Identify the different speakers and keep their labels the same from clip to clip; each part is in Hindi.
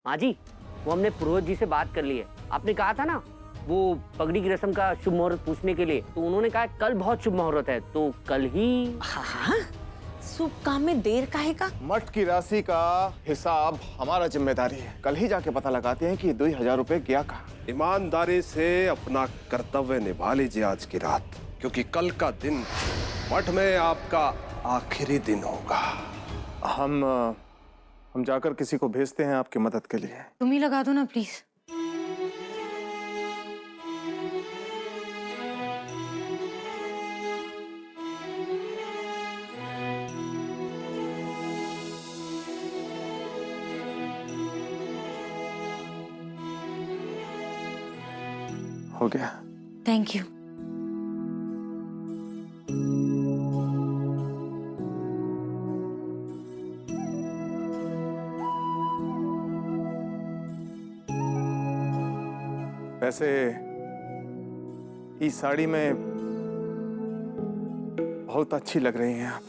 Speaker 1: हाँ जी, वो हमने पुरोहित जी से बात कर ली है। आपने कहा था ना वो पगड़ी की रस्म का शुभ मुहूर्त पूछने के लिए, तो उन्होंने कहा कल बहुत शुभ मुहूर्त है, तो कल ही।
Speaker 2: हाँ, शुभ काम में देर काहे का?
Speaker 3: मठ की राशि का हिसाब हमारा जिम्मेदारी है। कल ही जाके पता लगाते हैं कि 2000 रुपए गया कहाँ।
Speaker 4: ईमानदारी से अपना कर्तव्य निभा लीजिए आज की रात, क्योंकि कल का दिन मठ में आपका आखिरी दिन होगा।
Speaker 3: हम जाकर किसी को भेजते हैं आपकी मदद के लिए।
Speaker 5: तुम ही लगा दो ना प्लीज।
Speaker 3: हो गया।
Speaker 5: Thank you.
Speaker 3: वैसे इस साड़ी में बहुत अच्छी लग रही हैं आप।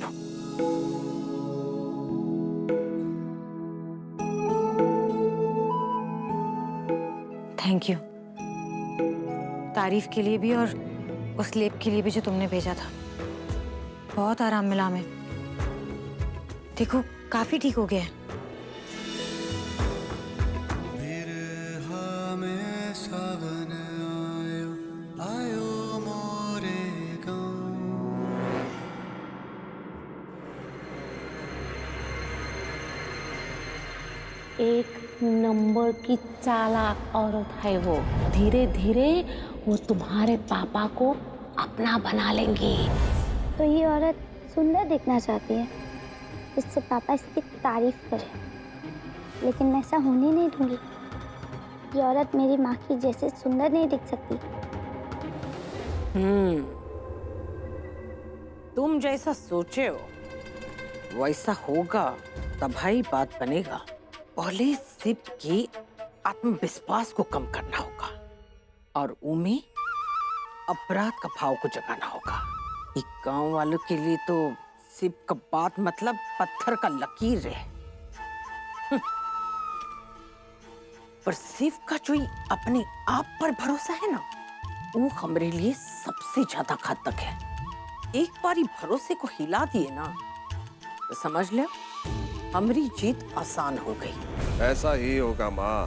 Speaker 5: थैंक यू, तारीफ के लिए भी और उस लेप के लिए भी जो तुमने भेजा था। बहुत आराम मिला हमें। देखो काफी ठीक हो गया है।
Speaker 6: एक नंबर की चालाक औरत है वो। धीरे धीरे वो तुम्हारे पापा को अपना बना लेंगी।
Speaker 7: तो ये औरत सुंदर दिखना चाहती है, इससे पापा इसकी तारीफ करें, लेकिन मैं ऐसा होने नहीं दूंगी। ये औरत मेरी माँ की जैसे सुंदर नहीं दिख सकती।
Speaker 2: तुम जैसा सोचे हो वैसा होगा, तब ही बात बनेगा। पहले शिव के आत्मविश्वास को कम करना होगा और उनमें अपराध का भाव को जगाना होगा। एक गांव वालों के लिए तो शिव का बात मतलब पत्थर का लकीर है, पर शिव का जो अपने आप पर भरोसा है ना, वो हमारे लिए सबसे ज्यादा घातक है। एक बार भरोसे को हिला दिए ना तो समझ लो हमारी जीत आसान हो गई।
Speaker 4: ऐसा ही होगा माँ,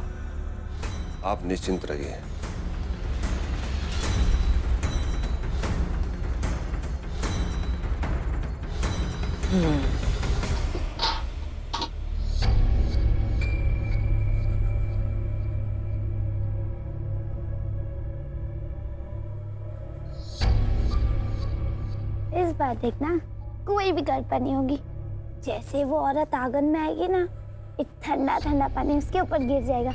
Speaker 4: आप निश्चिंत रहिए।
Speaker 7: इस बार देखना कोई भी गड़बड़ नहीं होगी। जैसे वो औरत आंगन में आएगी ना, एक ठंडा ठंडा पानी उसके ऊपर गिर जाएगा,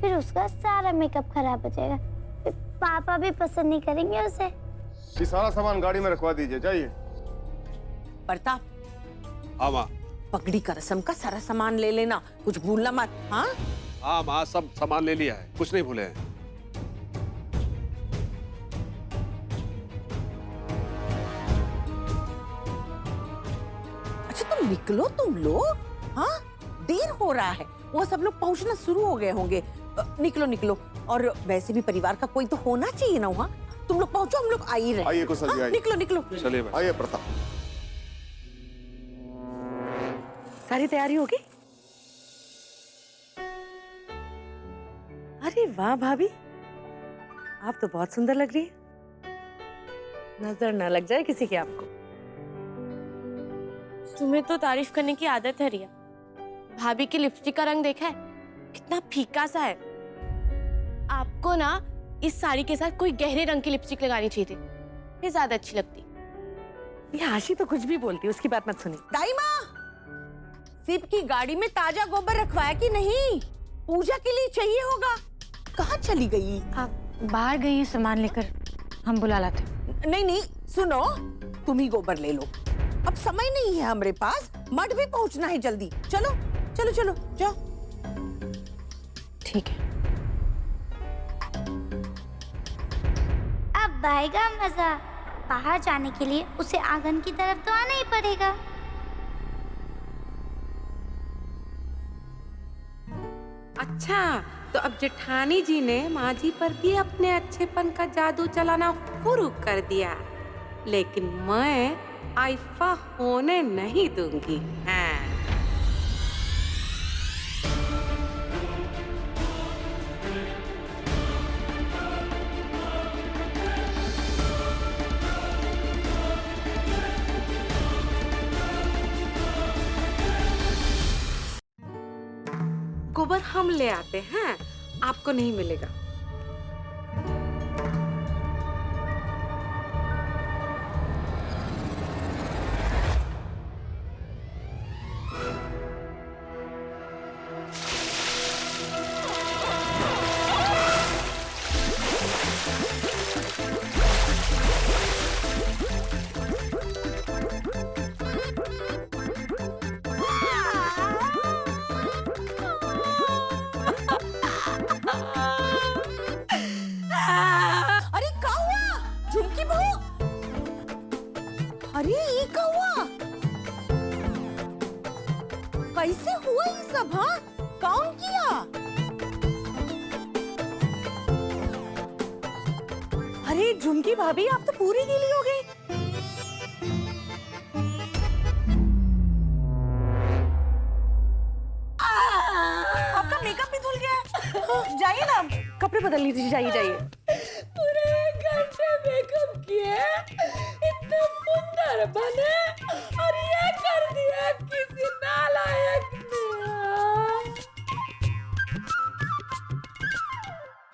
Speaker 7: फिर उसका सारा मेकअप खराब हो जाएगा। फिर पापा भी पसंद नहीं करेंगे उसे।
Speaker 3: ये सारा सामान गाड़ी में रखवा दीजिए, जाइए।
Speaker 2: प्रताप,
Speaker 4: हाँ माँ।
Speaker 2: पगड़ी का रस्म का सारा सामान ले लेना, कुछ भूलना मत। हाँ
Speaker 4: हाँ माँ, सब सामान ले लिया है, कुछ नहीं भूले हैं।
Speaker 2: अच्छा तुम निकलो तुम लोग, हाँ देर हो रहा है, वो सब लोग पहुंचना शुरू हो गए होंगे। निकलो निकलो, और वैसे भी परिवार का कोई तो होना चाहिए ना वहाँ। तुम लोग पहुंचो, हम लोग आ ही रहे।
Speaker 3: आइए कुशल जी, आइए।
Speaker 2: निकलो निकलो।
Speaker 4: चलिए भाई।
Speaker 3: आइए प्रताप।
Speaker 5: सारी तैयारी होगी? अरे वाह भाभी, आप तो बहुत सुंदर लग रही है। नजर ना लग जाए किसी की आपको।
Speaker 6: तुम्हें तो तारीफ करने की आदत है रिया। भाभी की लिपस्टिक का रंग देखा है, कितना फीका सा है। आपको ना इस साड़ी के साथ कोई गहरे रंग की लिपस्टिक लगानी चाहिए थी, ये ज्यादा अच्छी लगती।
Speaker 5: ये आशी तो कुछ भी बोलती है, उसकी बात मत सुनी।
Speaker 2: दाई माँ, शिव की गाड़ी में ताजा गोबर रखवाया कि नहीं? पूजा के लिए चाहिए होगा। कहाँ चली गई?
Speaker 5: आप बाहर गई हैं सामान लेकर, हम बुला लाते।
Speaker 2: नहीं नहीं सुनो, तुम ही गोबर ले लो, अब समय नहीं है हमारे पास। मठ भी पहुंचना है जल्दी। चलो चलो चलो जाओ।
Speaker 5: ठीक है।
Speaker 7: अब आएगा मजा। बाहर जाने के लिए उसे आंगन की तरफ तो आना ही पड़ेगा।
Speaker 8: अच्छा, तो अब जेठानी जी ने माँ जी पर भी अपने अच्छेपन का जादू चलाना शुरू कर दिया, लेकिन मैं आइफा होने नहीं दूंगी। हाँ। गोबर हम ले आते हैं, आपको नहीं मिलेगा।
Speaker 2: अरे का हुआ झुमकी बहू? अरे ये का हुआ? कैसे हुआ ये सब? हाँ, कौन किया? अरे झुमकी भाभी, आप तो पूरी गीली हो गई। आपका मेकअप भी धुल गया है। जाइए ना, कपड़े बदल लीजिए। जाइए जाइए।
Speaker 9: पूरे 1 घंटे मेकअप किए, इतने सुंदर बने और ये कर दिया किसी नालायक ने।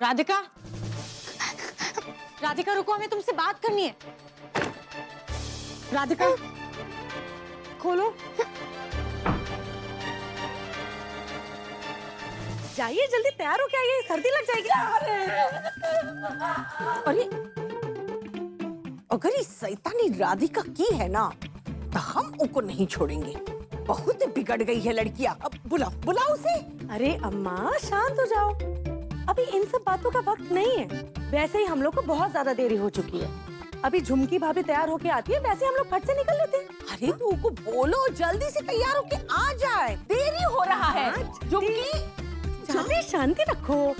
Speaker 5: राधिका, राधिका रुको, हमें तुमसे बात करनी है। राधिका खोलो।
Speaker 2: जाइए जल्दी, तैयार हो के आइए, सर्दी लग जाएगी। अरे अगर इस शैतानी राधिका की है ना, तो हम उनको नहीं छोड़ेंगे। बहुत बिगड़ गई है लड़कियां। अब बुलाओ बुलाओ उसे।
Speaker 9: अरे अम्मा, शांत हो जाओ, अभी इन सब बातों का वक्त नहीं है। वैसे ही हम लोग को बहुत ज्यादा देरी हो चुकी है। अभी झुमकी भाभी तैयार होके आती है, वैसे हम लोग फट से निकल लेते हैं।
Speaker 2: अरे तू उनको बोलो जल्दी से तैयार होके आ जाए, देरी हो रहा है। झुमकी
Speaker 9: शांति शांति रखो।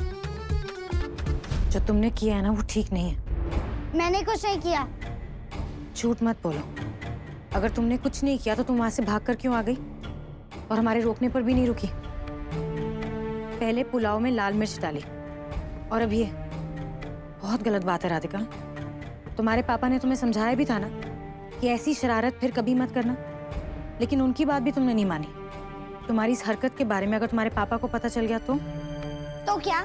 Speaker 5: जो तुमने किया है ना, वो ठीक नहीं है।
Speaker 7: मैंने कुछ नहीं किया।
Speaker 5: झूठ मत बोलो। अगर तुमने कुछ नहीं किया तो तुम वहां से भागकर क्यों आ गई और हमारे रोकने पर भी नहीं रुकी? पहले पुलाव में लाल मिर्च डाली और अब ये बहुत गलत बात है राधिका। तुम्हारे पापा ने तुम्हें समझाया भी था ना कि ऐसी शरारत फिर कभी मत करना, लेकिन उनकी बात भी तुमने नहीं मानी। तुम्हारी इस हरकत के बारे में अगर तुम्हारे पापा को पता चल गया
Speaker 7: तो क्या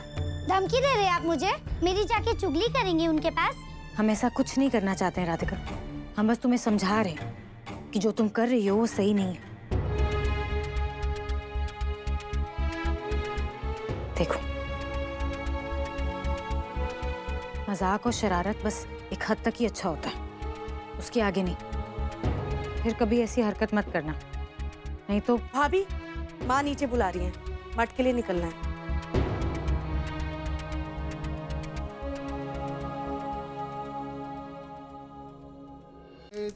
Speaker 7: धमकी दे रहे हैं आप मुझे? मेरी जाके चुगली करेंगे उनके पास?
Speaker 5: हम ऐसा कुछ नहीं करना चाहते हैं राधिका। हम बस तुम्हें समझा रहे हैं कि जो तुम कर रही हो वो सही नहीं है। देखो, मजाक और शरारत बस एक हद तक ही अच्छा होता है, उसके आगे नहीं। फिर कभी ऐसी हरकत मत करना, नहीं तो।
Speaker 9: भाभी, माँ नीचे बुला रही है, मठ के लिए निकलना है।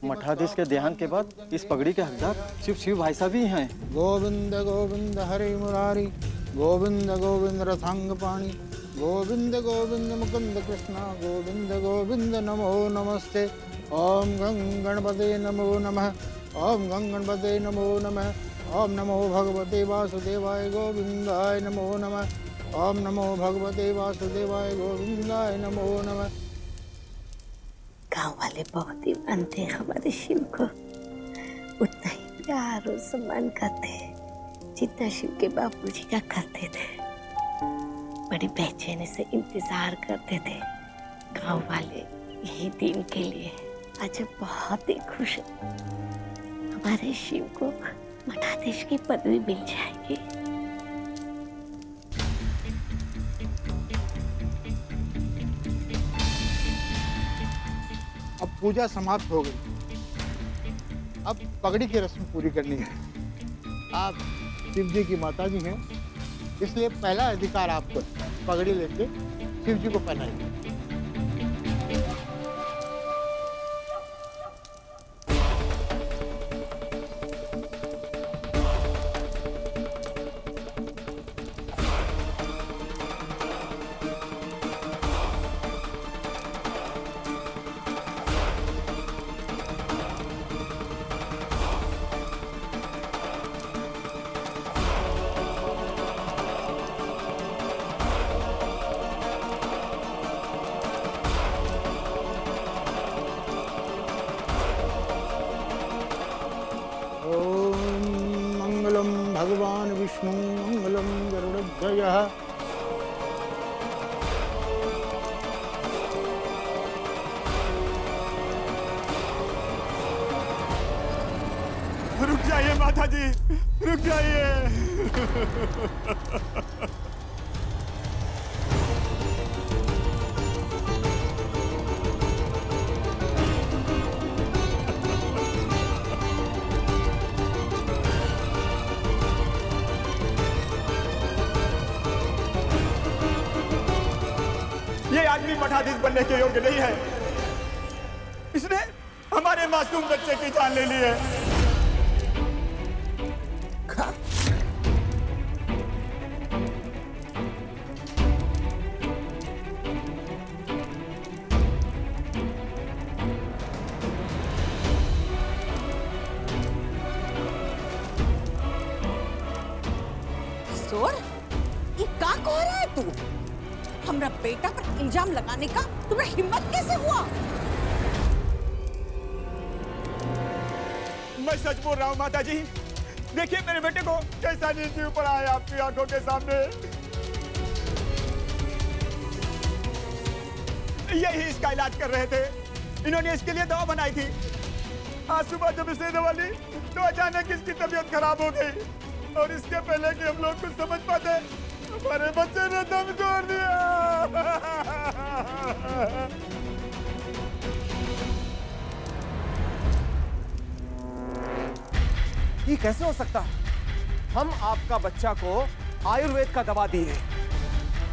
Speaker 10: मठाधीश के देहांत के बाद इस पगड़ी के हकदार शिव भाई साहब ही हैं।
Speaker 11: गोविंद गोविंद हरे मुरारी, गोविंद गोविंद रसांग पाणी, गोविंद गोविंद मुकुंद कृष्णा, गोविंद गोविंद नमो नमस्ते। ओम गंग गणपते नमो नमः, ओम गंग गणपते नमो नमः, ओम नमो भगवते वासुदेवाय गोविंदाय नमो नमः, ओम नमो भगवते वासुदेवाय गोविंदाय नमो नमः।
Speaker 12: गांव वाले बहुत ही मानते हैं हमारे शिव को, उतना ही प्यार और सम्मान करते हैं जितना शिव के बापूजी का करते थे। बड़ी बेचैनी से इंतजार करते थे गांव वाले यही दिन के लिए। आज बहुत ही खुश है, हमारे शिव को मठाधीश की पदवी मिल जाएगी।
Speaker 11: अब पूजा समाप्त हो गई, अब पगड़ी की रस्म पूरी करनी है। आप शिव जी की माता जी हैं, इसलिए पहला अधिकार आपको पगड़ी लेके शिव जी को पहनाइए। विष्णु मंगलम गरुड़ध्वजः।
Speaker 3: रुक जाइए माता जी, रुक जाइए। ये आदमी मठाधीश बनने के योग्य नहीं है। इसने हमारे मासूम बच्चे की जान ले ली है।
Speaker 2: किशोर, ये का कह रहा है तू? हमरा बेटा पर इल्जाम लगाने का तुम्हें हिम्मत कैसे हुआ?
Speaker 3: मैं सच बोल रहा हूँ माता जी। देखिए मेरे बेटे को कैसा निर्जीव पड़ा है आपकी आंखों के सामने। यही इसका इलाज कर रहे थे। इन्होंने इसके लिए दवा बनाई थी। आज सुबह जब इसने दवा ली तो अचानक इसकी तबीयत खराब हो गई, और इसके पहले कि हम लोग कुछ समझ पाते हमारे बच्चे ने दम तोड़ दिया। ये कैसे हो सकता? हम आपका बच्चा को आयुर्वेद का दवा दिए,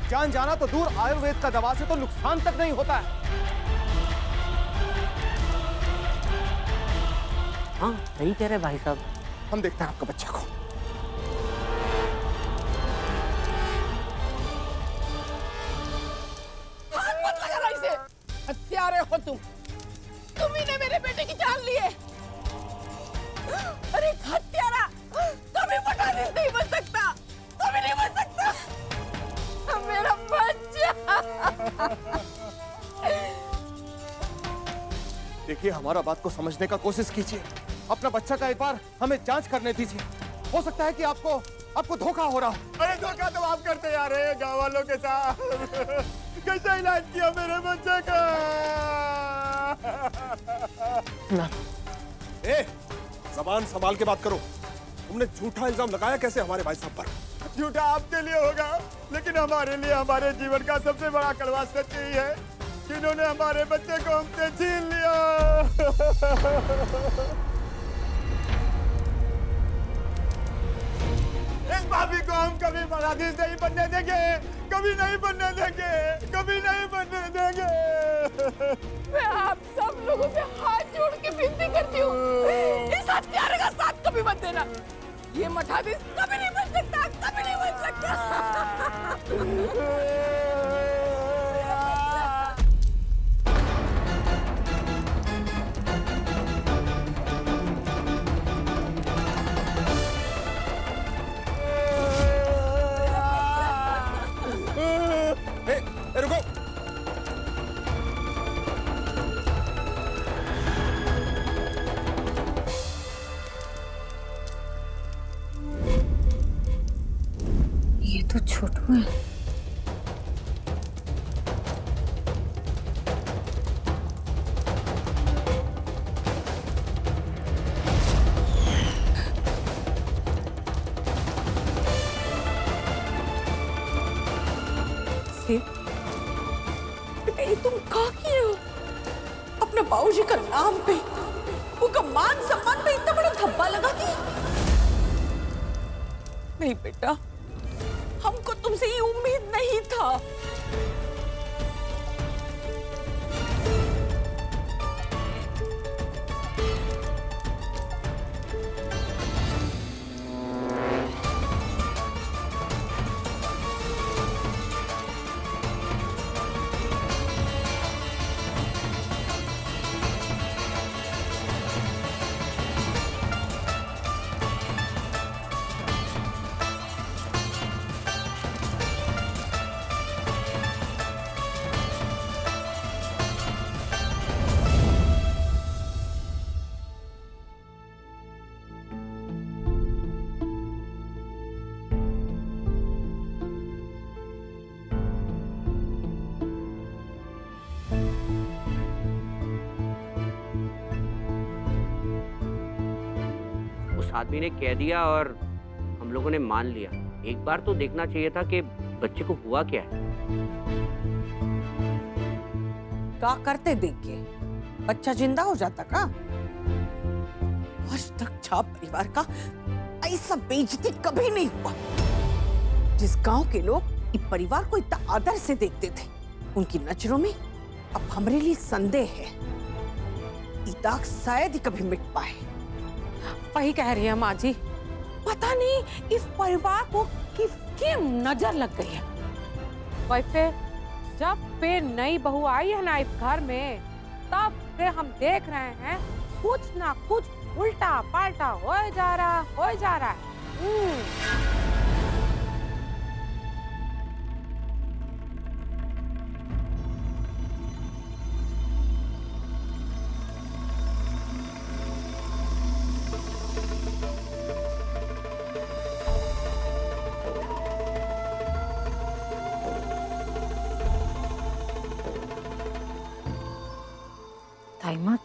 Speaker 3: जान जाना तो दूर, आयुर्वेद का दवा से तो नुकसान तक नहीं होता है।
Speaker 1: हाँ सही कह रहे भाई साहब।
Speaker 3: हम देखते हैं आपका बच्चा को।
Speaker 2: हाथ मत लगाना इसे, हत्यारे हो तुम। तुम ही ने मेरे बेटे की जान ली है। अरे हत्यारा कभी मठाधीश नहीं बन सकता, कभी नहीं बन सकता। मेरा बच्चा।
Speaker 3: देखिए हमारा बात को समझने का कोशिश कीजिए। अपना बच्चा का एक बार हमें जांच करने दीजिए। हो सकता है कि आपको धोखा हो रहा हो। अरे धोखा तो आप करते आ रहे हैं गाँव वालों के साथ। कैसा इलाज किया मेरे बच्चे का?
Speaker 4: ए, जबान संभाल के बात करो। तुमने झूठा इल्जाम लगाया कैसे हमारे भाई साहब पर?
Speaker 3: झूठा आपके लिए होगा, लेकिन हमारे लिए हमारे जीवन का सबसे बड़ा कड़वा सच यही है कि इन्होंने हमारे बच्चे को हमसे छीन लिया। इस भाभी को हम कभी मठाधीश नहीं बनने देंगे, कभी नहीं बनने देंगे, कभी नहीं बनने देंगे।
Speaker 2: मैं आप सब लोगों से हाथ जोड़ के विनती करती हूँ, इस हत्यारे का साथ कभी मत देना। ये मठाधीश कभी नहीं बन सकता, कभी नहीं बन सकता।
Speaker 4: रुको।
Speaker 5: ये तो छोटू है।
Speaker 2: ये तुम क्या किए हो? अपने बाबूजी का नाम पे, उनका मान सम्मान पे इतना बड़ा धब्बा लगा दिया। नहीं बेटा, हमको तुमसे ये उम्मीद नहीं था।
Speaker 1: आदमी ने कह दिया और हम लोगों ने मान लिया। एक बार तो देखना चाहिए था कि बच्चे को हुआ क्या है।
Speaker 2: क्या करते देख के बच्चा जिंदा हो जाता का? आज तक झा परिवार का ऐसा बेइज्जती कभी नहीं हुआ। जिस गांव के लोग इस परिवार को इतना आदर से देखते थे, उनकी नजरों में अब हमारे लिए संदेह है। ये दाग शायद ही कभी मिट पाए।
Speaker 8: वही कह रही है माँ जी, पता नहीं इस परिवार को किसकी नजर लग गई है। वैसे जब फिर नई बहू आई है ना इस घर में, तब से हम देख रहे हैं कुछ ना कुछ उल्टा पाल्टा हो जा रहा है।
Speaker 5: ताईमा,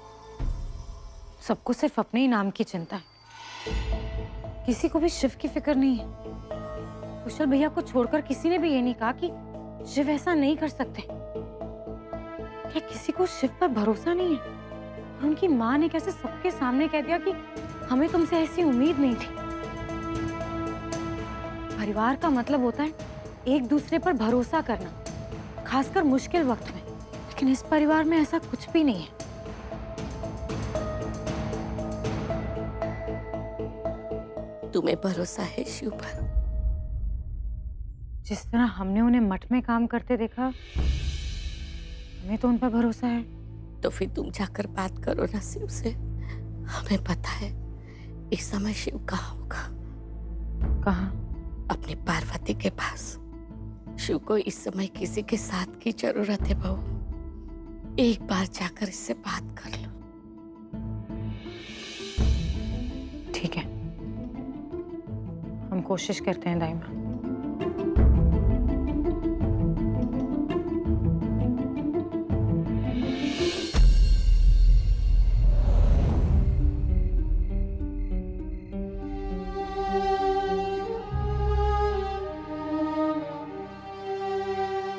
Speaker 5: सबको सिर्फ अपने ही नाम की चिंता है, किसी को भी शिव की फिक्र नहीं है। कुशल भैया को छोड़कर किसी ने भी ये नहीं कहा कि शिव ऐसा नहीं कर सकते। क्या किसी को शिव पर भरोसा नहीं है? और उनकी माँ ने कैसे सबके सामने कह दिया कि हमें तुमसे ऐसी उम्मीद नहीं थी। परिवार का मतलब होता है एक दूसरे पर भरोसा करना, खासकर मुश्किल वक्त में। लेकिन इस परिवार में ऐसा कुछ भी नहीं है।
Speaker 12: तुम्हें भरोसा है शिव पर?
Speaker 5: जिस तरह हमने उन्हें मठ में काम करते देखा, हमें तो उन पर भरोसा है।
Speaker 12: तो फिर तुम जाकर बात करो ना शिव से। हमें पता है इस समय शिव कहाँ होगा।
Speaker 5: कहाँ?
Speaker 12: अपनी पार्वती के पास। शिव को इस समय किसी के साथ की जरूरत है बहू। एक बार जाकर इससे बात कर लो।
Speaker 5: ठीक है, हम कोशिश करते हैं दाइमा।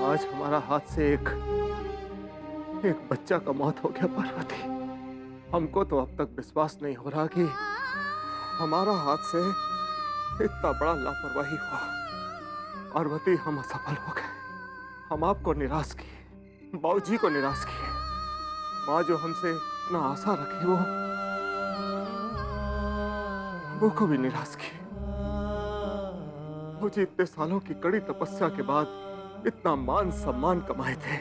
Speaker 3: आज हमारा हाथ से एक बच्चा का मौत हो गया पार्वती। हमको तो अब तक विश्वास नहीं हो रहा कि हमारा हाथ से इतना बड़ा लापरवाही हुआ। पार्वती, हम असफल हो गए। हम आपको निराश किए, बाबूजी को निराश किए। माँ जो हमसे इतना आशा रखी, वो को भी निराश किए। मुझे इतने सालों की कड़ी तपस्या के बाद इतना मान सम्मान कमाए थे,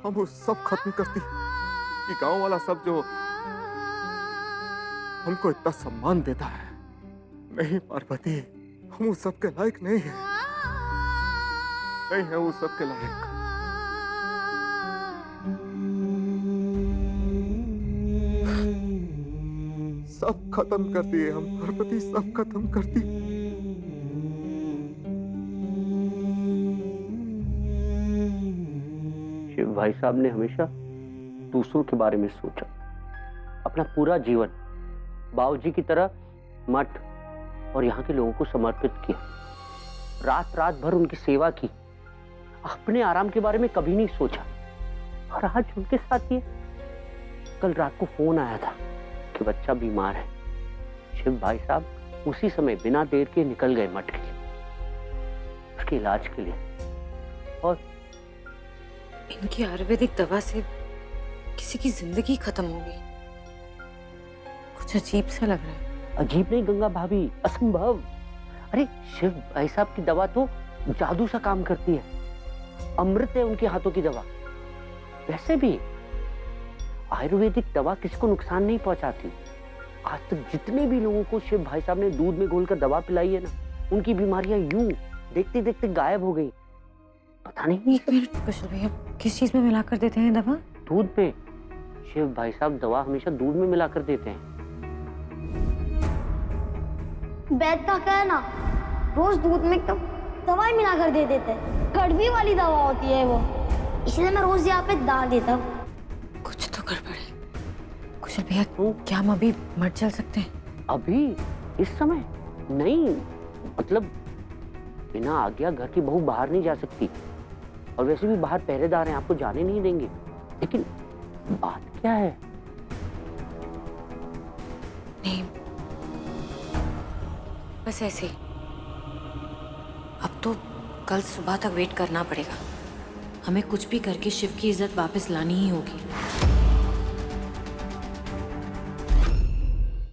Speaker 3: हम वो सब खत्म करती कि गांव वाला सब जो हमको इतना सम्मान देता है। नहीं पार्वती, हम उस सब के लायक नहीं है, नहीं है उस सब के लायक। सब खत्म कर दिए हम पार्वती, सब खत्म कर दिए।
Speaker 1: शिव भाई साहब ने हमेशा दूसरों के बारे में सोचा, अपना पूरा जीवन बाबूजी की तरह मठ और यहाँ के लोगों को समर्पित किया। रात रात भर उनकी सेवा की, अपने आराम के बारे में कभी नहीं सोचा। और आज उनके साथ ये, कल रात को फोन आया था कि बच्चा बीमार है। शिव भाई साहब उसी समय बिना देर के निकल गए मठ के लिए, उसके इलाज के लिए। और
Speaker 5: इनकी आयुर्वेदिक दवा से किसी की जिंदगी खत्म हो गई। कुछ अजीब सा लग रहा है।
Speaker 1: अजीब नहीं गंगा भाभी, असंभव। अरे शिव भाई साहब की दवा तो जादू सा काम करती है, अमृत है उनके हाथों की दवा। वैसे भी आयुर्वेदिक दवा किसी को नुकसान नहीं पहुंचाती। आज तक जितने भी लोगों को शिव भाई साहब ने दूध में घोलकर दवा पिलाई है ना, उनकी बीमारियां यूं देखते देखते गायब हो गई। पता नहीं।
Speaker 5: एक मिनट कुशल भैया, किस चीज में मिलाकर देते हैं दवा?
Speaker 1: दूध में। शिव भाई साहब दवा हमेशा दूध में मिलाकर देते हैं।
Speaker 7: वैद्य का कहना, रोज दूध में तो दवाई मिला कर दे देते हैं। कड़वी वाली दवा होती है वो, इसलिए मैं रोज यहाँ पे डाल देता हूँ।
Speaker 5: कुछ तो गड़बड़ है। कुशल भैया, क्या हम अभी मर चल सकते हैं?
Speaker 1: अभी इस समय नहीं, मतलब बिना आज्ञा घर की बहू बाहर नहीं जा सकती, और वैसे भी बाहर पहरेदार हैं, आपको जाने नहीं देंगे। लेकिन बात क्या है?
Speaker 5: नहीं, बस ऐसे ही। अब तो कल सुबह तक वेट करना पड़ेगा। हमें कुछ भी करके शिव की इज्जत वापस लानी ही होगी।